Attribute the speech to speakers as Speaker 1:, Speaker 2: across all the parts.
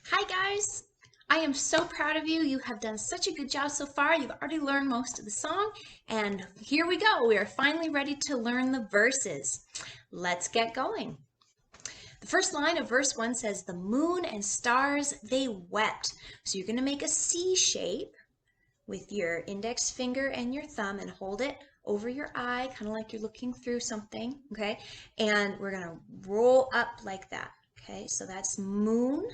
Speaker 1: Hi guys! I am so proud of you. You have done such a good job so far. You've already learned most of the song, and here we go. We are finally ready to learn the verses. Let's get going. The first line of verse 1 says, "The moon and stars, they wept." So you're going to make a C shape with your index finger and your thumb and hold it over your eye, kind of like you're looking through something, okay? And we're going to roll up like that, okay? So that's moon.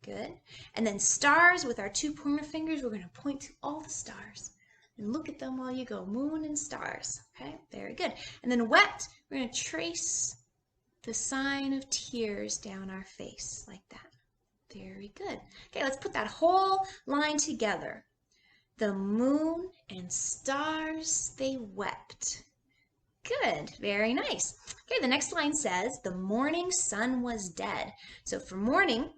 Speaker 1: Good. And then stars with our two pointer fingers, we're going to point to all the stars and look at them while you go. Moon and stars. Okay, very good. And then wept, we're going to trace the sign of tears down our face like that. Very good. Okay, let's put that whole line together. The moon and stars, they wept. Good, very nice. Okay, the next line says, "The morning sun was dead." So for morning,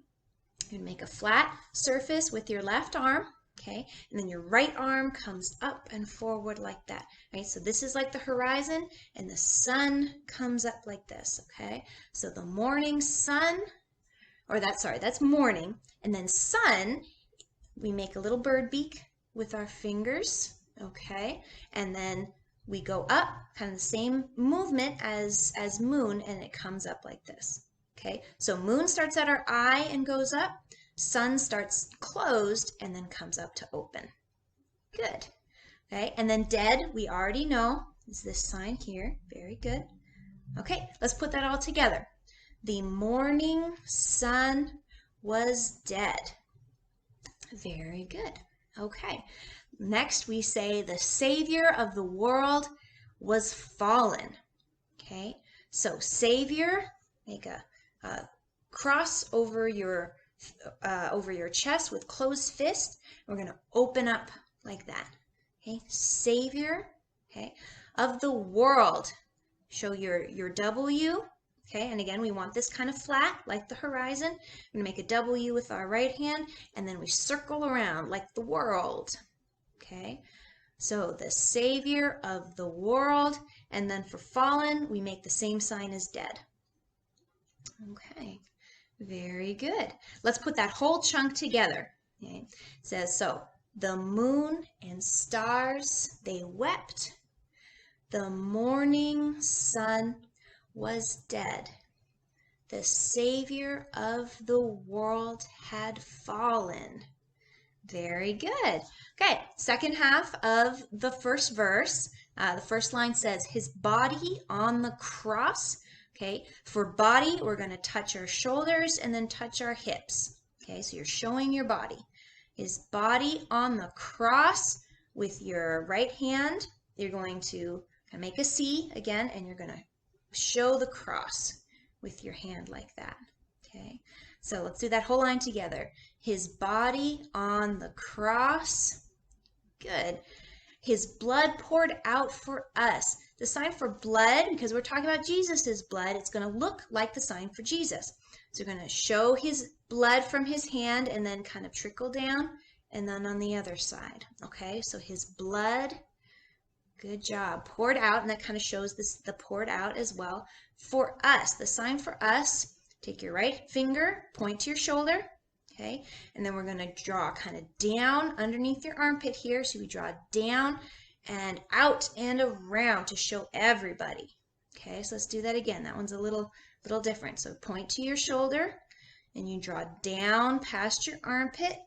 Speaker 1: you make a flat surface with your left arm, okay? And then your right arm comes up and forward like that, right? So this is like the horizon, and the sun comes up like this, okay? So the morning sun, that's morning. And then sun, we make a little bird beak with our fingers, okay? And then we go up, kind of the same movement as moon, and it comes up like this. Okay, so moon starts at our eye and goes up. Sun starts closed and then comes up to open. Good. Okay, and then dead, we already know, is this sign here. Very good. Okay, let's put that all together. The morning sun was dead. Very good. Okay, next we say the Savior of the world was fallen. Okay, so Savior, make a cross over your chest with closed fist. We're going to open up like that. Okay, Savior, okay, of the world. Show your W. Okay, and again, we want this kind of flat, like the horizon. We're going to make a W with our right hand, and then we circle around like the world. Okay, so the Savior of the world, and then for fallen, we make the same sign as dead. Okay, very good. Let's put that whole chunk together. Okay. It says, so the moon and stars, they wept. The morning sun was dead. The Savior of the world had fallen. Very good. Okay, second half of the first verse. The first line says, his body on the cross. Okay, for body, we're going to touch our shoulders and then touch our hips. Okay, so you're showing your body. His body on the cross with your right hand. You're going to make a C again, and you're going to show the cross with your hand like that. Okay, so let's do that whole line together. His body on the cross. Good. His blood poured out for us. The sign for blood, because we're talking about Jesus's blood, it's going to look like the sign for Jesus. So we're going to show his blood from his hand and then kind of trickle down, and then on the other side. Okay, so his blood, good job, poured out, and that kind of shows the poured out as well. For us, the sign for us, take your right finger, point to your shoulder, okay, and then we're going to draw kind of down underneath your armpit here. So we draw down and out and around to show everybody. Okay, so let's do that again. That one's a little different. So point to your shoulder and you draw down past your armpit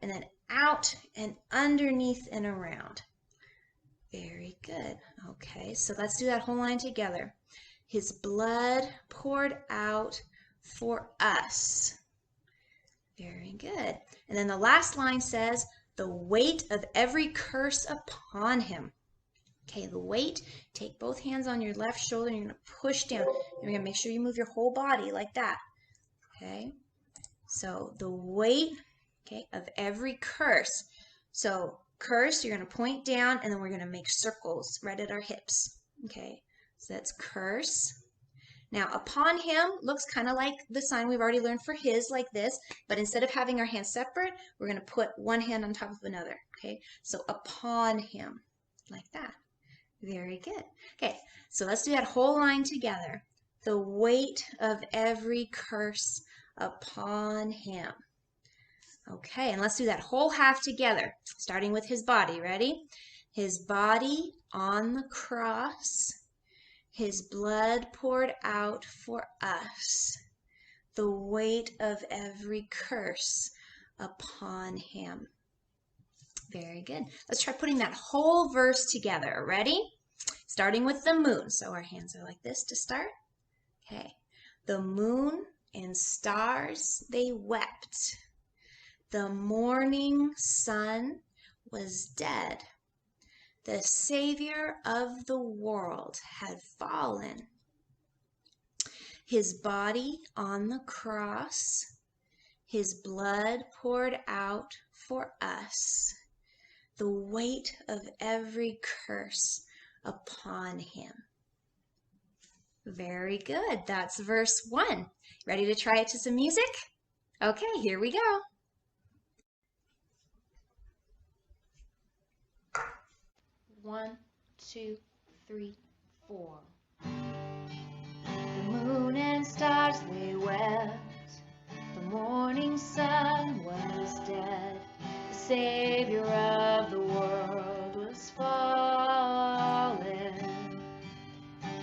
Speaker 1: and then out and underneath and around. Very good. Okay, so let's do that whole line together. His blood poured out for us. Very good. And then the last line says, the weight of every curse upon him. Okay, the weight, take both hands on your left shoulder and you're going to push down. And you're going to make sure you move your whole body like that. Okay, so the weight, okay, of every curse. So curse, you're going to point down and then we're going to make circles right at our hips. Okay, so that's curse. Now, upon him looks kind of like the sign we've already learned for his, like this, but instead of having our hands separate, we're going to put one hand on top of another, okay? So upon him, like that. Very good. Okay, so let's do that whole line together. The weight of every curse upon him. Okay, and let's do that whole half together, starting with his body. Ready? His body on the cross, his blood poured out for us, the weight of every curse upon him. Very good. Let's try putting that whole verse together. Ready? Starting with the moon. So our hands are like this to start. Okay. The moon and stars, they wept. The morning sun was dead. The Savior of the world had fallen. His body on the cross, his blood poured out for us, the weight of every curse upon him. Very good. That's verse 1. Ready to try it to some music? Okay, here we go. One, two, three, four. The moon and stars, they wept. The morning sun was dead. The Savior of the world was fallen.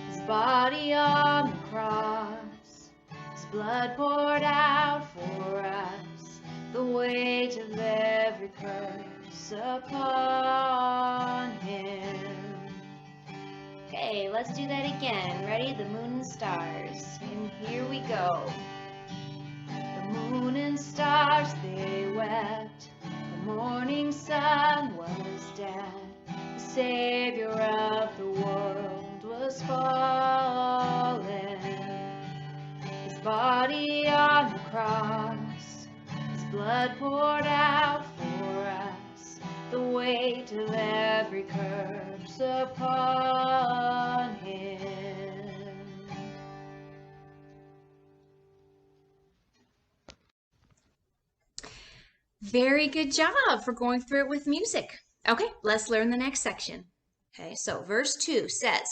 Speaker 1: His body on the cross, his blood poured out for us, the weight of every curse upon him. Okay, let's do that again. Ready? The moon and stars. And here we go. The moon and stars, they wept. The morning sun was dead. The Savior of the world was fallen. His body on the cross, his blood poured out for us, the weight of every curse upon him. Very good job for going through it with music. Okay, let's learn the next section. Okay, so verse 2 says,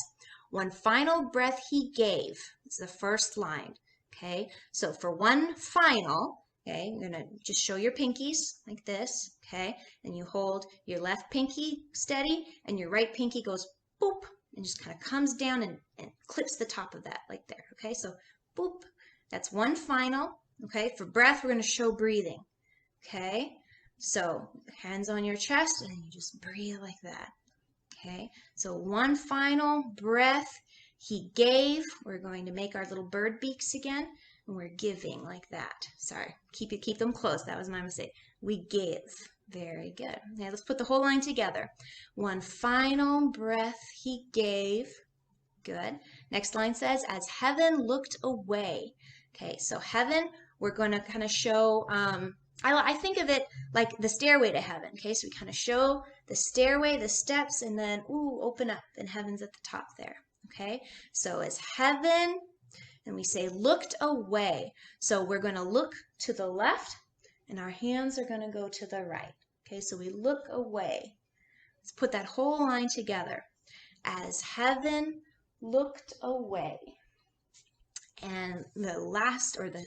Speaker 1: one final breath he gave. It's the first line. Okay, so for one final, okay, you're going to just show your pinkies like this, okay, and you hold your left pinky steady and your right pinky goes boop and just kind of comes down and clips the top of that like there, okay, so boop, that's one final. Okay, for breath, we're going to show breathing. Okay, so hands on your chest and you just breathe like that. Okay, so one final breath he gave. We're going to make our little bird beaks again and we're giving like that. Sorry, keep them closed. That was my mistake. We give. Very good. Now let's put the whole line together. One final breath he gave. Good. Next line says, as heaven looked away. Okay, so heaven, we're going to kind of show, I think of it like the stairway to heaven. Okay, so we kind of show the stairway, the steps, and then, ooh, open up, and heaven's at the top there. Okay, so as heaven, and we say looked away. So we're going to look to the left, and our hands are going to go to the right. Okay, so we look away. Let's put that whole line together. As heaven looked away. And the last, or the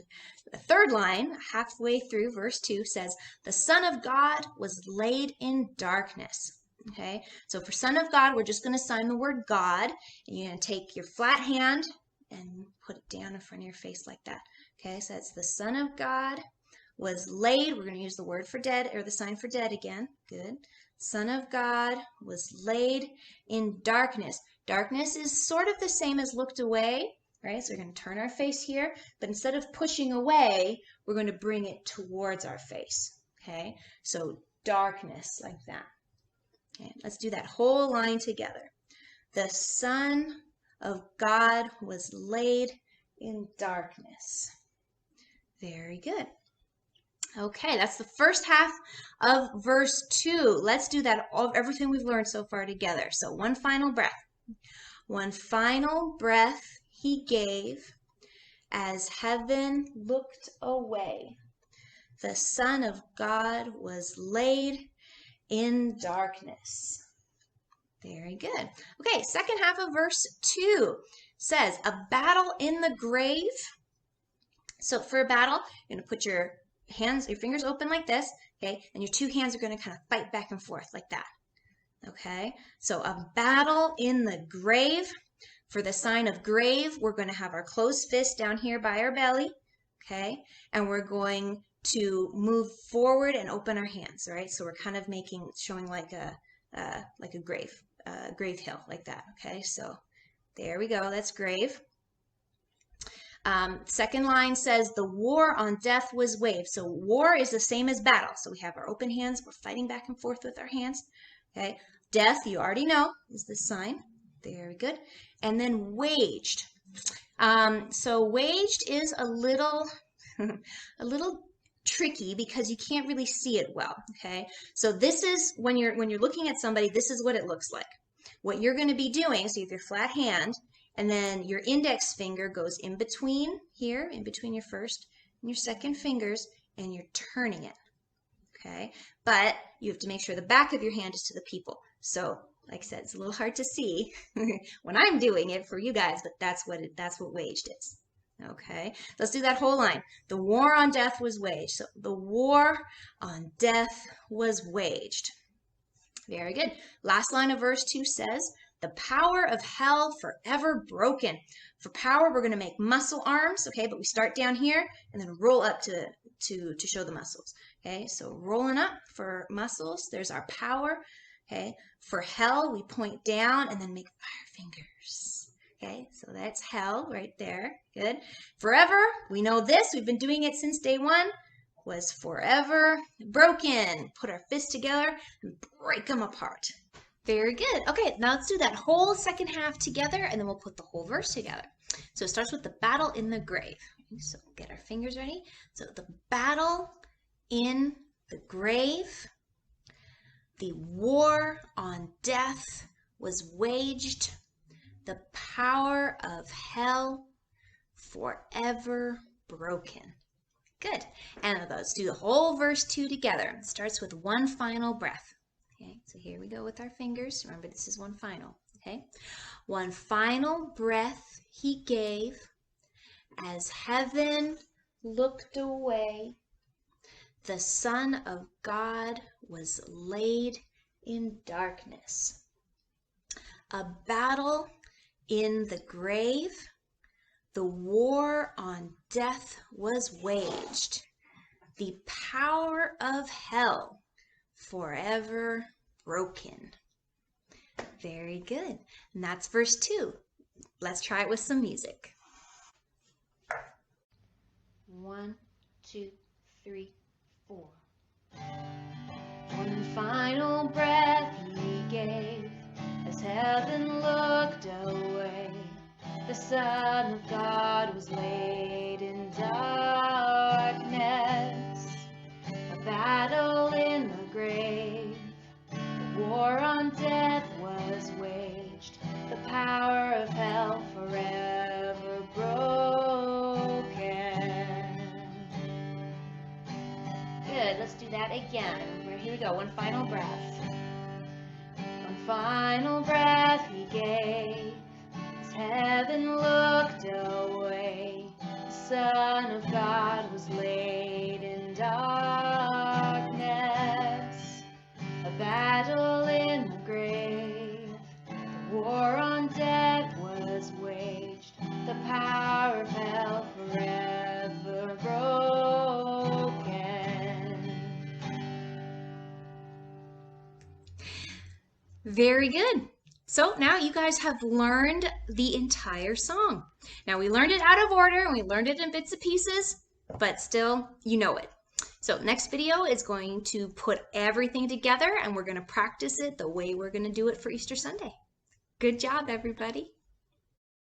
Speaker 1: third line, halfway through verse 2 says, the Son of God was laid in darkness. Okay, so for Son of God, we're just going to sign the word God. And you're going to take your flat hand and put it down in front of your face like that. Okay, so that's the Son of God was laid. We're going to use the word for dead, or the sign for dead again. Good. Son of God was laid in darkness. Darkness is sort of the same as looked away. Right, so we're going to turn our face here, but instead of pushing away, we're going to bring it towards our face. Okay, so darkness like that. Okay, let's do that whole line together. The Son of God was laid in darkness. Very good. Okay, that's the first half of verse 2. Let's do that, everything we've learned so far together. So one final breath. One final breath he gave as heaven looked away. The Son of God was laid in darkness. Very good. Okay, second half of verse 2 says, a battle in the grave. So for a battle, you're going to put your your fingers open like this, okay? And your two hands are going to kind of fight back and forth like that, okay? So a battle in the grave. For the sign of grave, we're going to have our closed fist down here by our belly, okay? And we're going to move forward and open our hands, right? So we're kind of showing like a grave hill like that, okay? So there we go, that's grave. Second line says the war on death was waged. So war is the same as battle. So we have our open hands, we're fighting back and forth with our hands, okay? Death, you already know, is the sign. Very good. And then waged. So waged is a little tricky because you can't really see it well, okay? So this is when you're looking at somebody, this is what it looks like. What you're going to be doing, so you have your flat hand, and then your index finger goes in between here, in between your first and your second fingers, and you're turning it, okay? But you have to make sure the back of your hand is to the people. So like I said, it's a little hard to see when I'm doing it for you guys, but that's what waged is. Okay, let's do that whole line. The war on death was waged. So the war on death was waged. Very good. Last line of verse 2 says, the power of hell forever broken. For power, we're going to make muscle arms, okay, but we start down here and then roll up to show the muscles. Okay, so rolling up for muscles, there's our power. Okay, for hell, we point down and then make fire fingers. Okay, so that's hell right there. Good. Forever, we know this. We've been doing it since day one. Was forever broken. Put our fists together and break them apart. Very good. Okay, now let's do that whole second half together and then we'll put the whole verse together. So it starts with the battle in the grave. So get our fingers ready. So the battle in the grave. The war on death was waged. The power of hell forever broken. Good. And let's do the whole verse 2 together. It starts with one final breath. Okay, so here we go with our fingers. Remember, this is one final. Okay, one final breath he gave as heaven looked away. The Son of God was laid in darkness. A battle in the grave. The war on death was waged. The power of hell forever broken. Very good. And that's verse 2. Let's try it with some music. 1, 2, 3, 4. One final breath he gave as heaven looked away. The Son of God was laid in darkness. A battle in the grave. The war on death was waged. The power of hell forever broken. Good, let's do that again. Here we go, one final breath. One final breath he gave as heaven looked away. The Son of God was laid in darkness. A battle in the grave. The war on death was waged. The power of hell forever broken. Very good. So now you guys have learned the entire song. Now we learned it out of order and we learned it in bits and pieces, but still you know it. So next video is going to put everything together and we're going to practice it the way we're going to do it for Easter Sunday. Good job, everybody.